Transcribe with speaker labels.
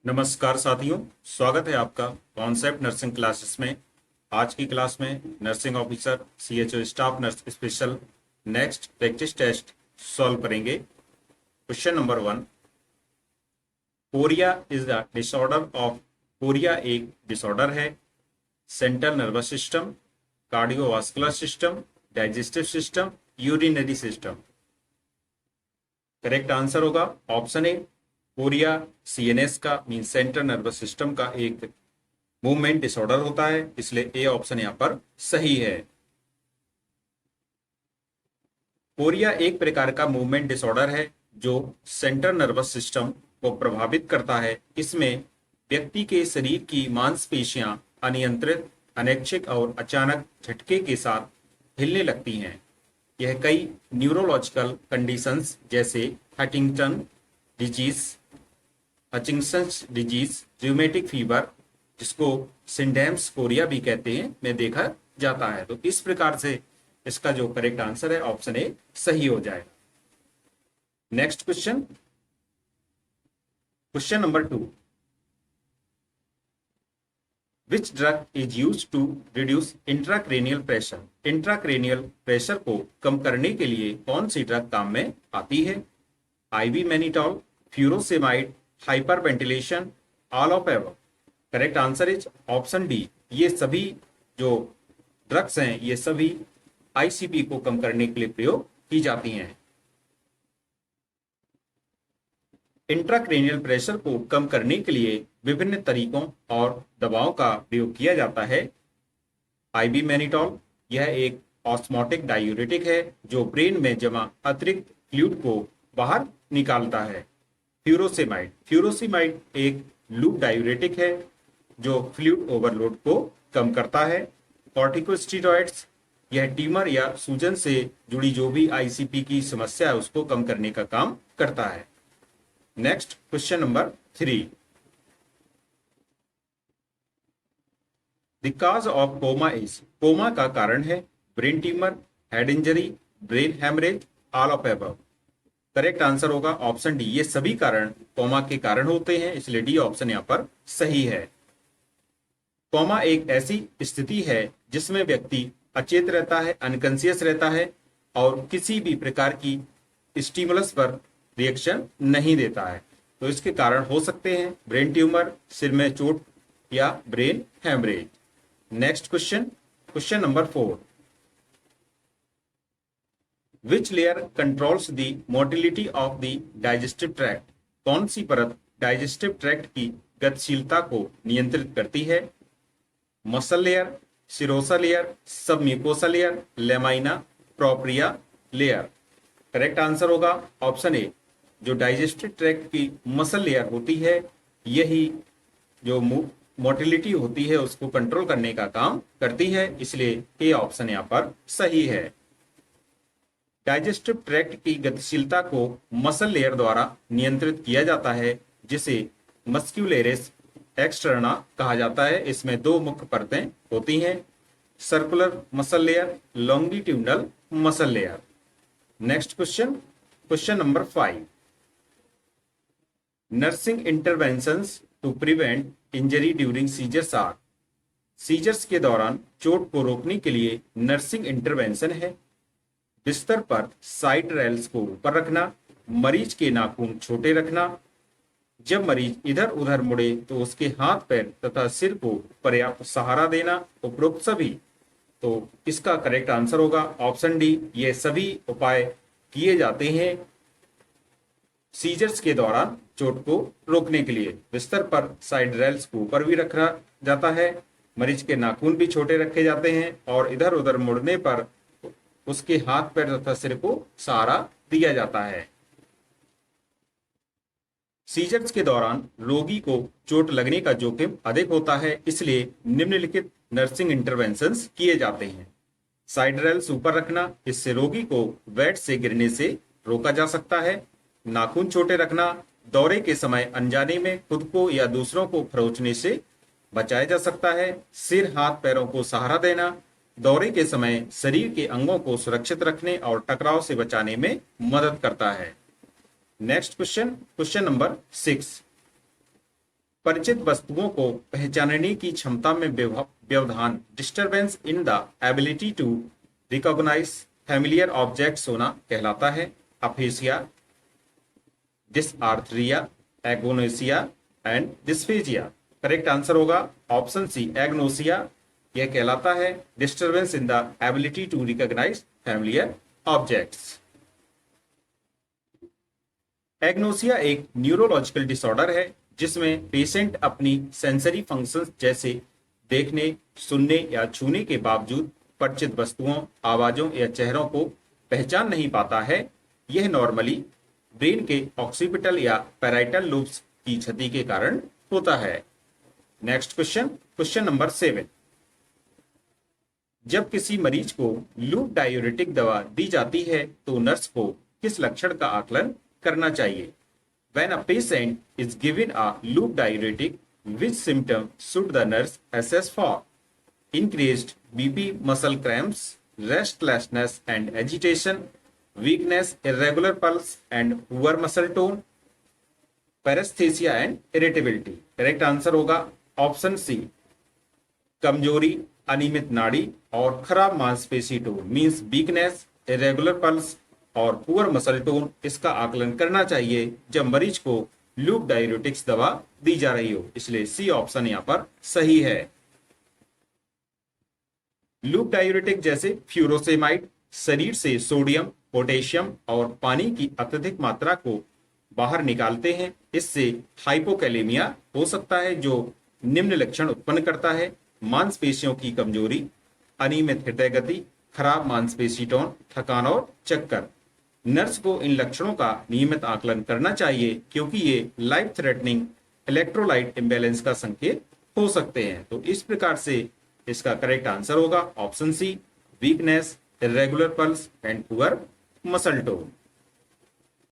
Speaker 1: नमस्कार साथियों, स्वागत है आपका कॉन्सेप्ट नर्सिंग क्लासेस में। आज की क्लास में nursing officer CHO staff nurse special next practice test solve करेंगे। Question number 1, chorea is the disorder of. Chorea एक डिसऑर्डर है। Central nervous system, cardiovascular system, digestive system, urinary system. Correct answer होगा option A, chorea CNS का mean central nervous system का एक movement disorder होता है, इसलिए ए ऑप्शन यहां पर सही है। कोरिया एक प्रकार का मूवमेंट डिसऑर्डर है जो सेंट्रल नर्वस सिस्टम को प्रभावित करता है। इसमें व्यक्ति के शरीर की मांसपेशियां अनियंत्रित, अनैच्छिक और अचानक झटके के साथ हिलने लगती हैं। यह कई न्यूरोलॉजिकल कंडीशंस जैसे हचिंगसंस डिजीज, र्यूमेटिक फीवर, जिसको सिंडेम्स कोरिया भी कहते हैं, में देखा जाता है। तो इस प्रकार से इसका जो करेक्ट आंसर है ऑप्शन ए सही हो जाएगा। Next question, question number 2, which drug is used to reduce intracranial pressure. Intracranial pressure को कम करने के लिए कौन सी ड्रग काम में आती है? IV mannitol, furosemide, hyperventilation, all of above. Correct answer is option D. ये सभी जो ड्रग्स हैं ये सभी आईसीपी को कम करने के लिए प्रयोग की जाती हैं। इंट्राक्रेनियल प्रेशर को कम करने के लिए विभिन्न तरीकों और दवाओं का प्रयोग किया जाता है। आईवी मैनिटॉल यह एक ऑस्मोटिक डायूरेटिक है जो ब्रेन में जमा अतिरिक्त फ्लूइड को बाहर निकालता है। फ्यूरोसेमाइड एक लूप डायूरेटिक है जो फ्लूइड ओवरलोड को कम करता है। कॉर्टिकोस्टेरॉइड्स यह ट्यूमर या सूजन से जुड़ी जो भी आईसीपी की समस्या है उसको कम करने का काम करता है। Next question number 3, the cause of coma is. Coma का कारण है brain tumour, head injury, brain haemorrhage, all of above. Correct answer होगा ऑप्शन डी। ये सभी कारण कोमा के कारण होते हैं, इसलिए डी ऑप्शन यहां पर सही है। कोमा एक ऐसी स्थिति है जिसमें व्यक्ति अचेत रहता है, अनकॉन्शियस रहता है और किसी भी प्रकार की स्टिमुलस पर रिएक्शन नहीं देता है। तो इसके कारण हो सकते हैं ब्रेन ट्यूमर, सिर में चोट या brain haemorrhage. Next question, question number 4, which layer controls the motility of the digestive tract. कौन सी परत डाइजेस्टिव ट्रैक्ट की गतिशीलता को नियंत्रित करती है? Muscle layer, serosa layer, submucosa layer, lamina propria layer. Correct answer होगा ऑप्शन ए। जो डाइजेस्टिव ट्रैक्ट की मसल लेयर होती है यही जो मोटिलिटी होती है उसको कंट्रोल करने का काम करती है, इसलिए ए ऑप्शन यहां पर सही है। डाइजेस्टिव ट्रैक्ट की गतिशीलता को मसल लेयर द्वारा नियंत्रित किया जाता है जिसे मस्क्यूलेरिस एक्सटर्ना कहा जाता है। इसमें दो मुख्य परतें होती हैं, circular muscle layer, longitudinal muscle layer. Next question, question number 5, nursing interventions to prevent injury during seizures are. Seizures के दौरान चोट को रोकने के लिए नर्सिंग इंटरवेंशन है बिस्तर पर साइड रेल्स को ऊपर रखना, मरीज के नाखून छोटे रखना, जब मरीज इधर उधर मुड़े तो उसके हाथ पैर तथा सिर को पर्याप्त सहारा देना, उपरोक्त सभी। तो इसका करेक्ट आंसर होगा ऑप्शन डी। ये सभी उपाय किए जाते हैं सीजर्स के दौरान चोट को रोकने के लिए। बिस्तर पर साइड रेल्स को ऊपर भी रखा जाता है, मरीज के नाखून भी छोटे रखे जाते हैं और इधर उधर मुड़ने पर उसके हाथ पैर तथा सिर को सहारा दिया जाता है। सीजर्स के दौरान रोगी को चोट लगने का जोखिम अधिक होता है, इसलिए निम्नलिखित नर्सिंग इंटरवेंशंस किए जाते हैं। साइड रेल्स ऊपर रखना, इससे रोगी को बेड से गिरने से रोका जा सकता है। नाखून छोटे रखना, दौरे के समय अनजाने में खुद को या दूसरों को खरोचने से बचाया जा सकता है। सिर हाथ पैरों को सहारा देना, दौरे के समय शरीर के अंगों को सुरक्षित रखने और टकराव से बचाने में मदद करता है। नेक्स्ट क्वेश्चन, क्वेश्चन नंबर 6, परिचित वस्तुओं को पहचानने की क्षमता में व्यवधान, disturbance in the ability to recognise familiar objects होना कहलाता है। Aphasia, dysarthria, agnosia and dysphagia. Correct answer होगा ऑप्शन सी, एग्नोसिया। यह कहलाता है disturbance in the ability to recognise familiar objects. Agnosia एक न्यूरोलॉजिकल डिसऑर्डर है जिसमें पेशेंट अपनी सेंसरी फंक्शंस जैसे देखने, सुनने या छूने के बावजूद परिचित वस्तुओं, आवाजों या चेहरों को पहचान नहीं पाता है। यह नॉर्मली ब्रेन के ऑक्सीपिटल या पैराइटल लोब्स की क्षति के कारण होता है। Next question, question number 7। जब किसी मरीज को लूप डायूरेटिक दवा दी जाती है तो नर्स को किस लक्षण का आकलन करना चाहिए? When a patient is given a loop diuretic, which symptom should the nurse assess for? Increased BP, muscle cramps, restlessness and agitation, weakness, irregular pulse and poor muscle tone, paresthesia and irritability. Correct answer होगा option सी, कमजोरी, अनियमित नाड़ी और खराब मांसपेशी tone, means weakness, irregular pulse और poor muscle tone. इसका आकलन करना चाहिए जब मरीज को लूप डायूरेटिक्स दवा दी जा रही हो, इसलिए सी ऑप्शन यहां पर सही है। लूप डायूरेटिक जैसे फ्यूरोसेमाइड शरीर से सोडियम, पोटेशियम और पानी की अत्यधिक मात्रा को बाहर निकालते हैं। इससे हाइपोकैलेमिया हो सकता है जो निम्न लक्षण उत्पन्न करता है: मांसपेशियों की कमजोरी, अनियमित हृदय गति, खराब मांसपेशी टोन, थकान और चक्कर। नर्स को इन लक्षणों का नियमित आकलन करना चाहिए क्योंकि ये लाइफ थ्रेटनिंग इलेक्ट्रोलाइट इम्बैलेंस का संकेत हो सकते हैं। तो इस प्रकार से इसका करेक्ट आंसर होगा option C, weakness, irregular pulse and poor muscle tone.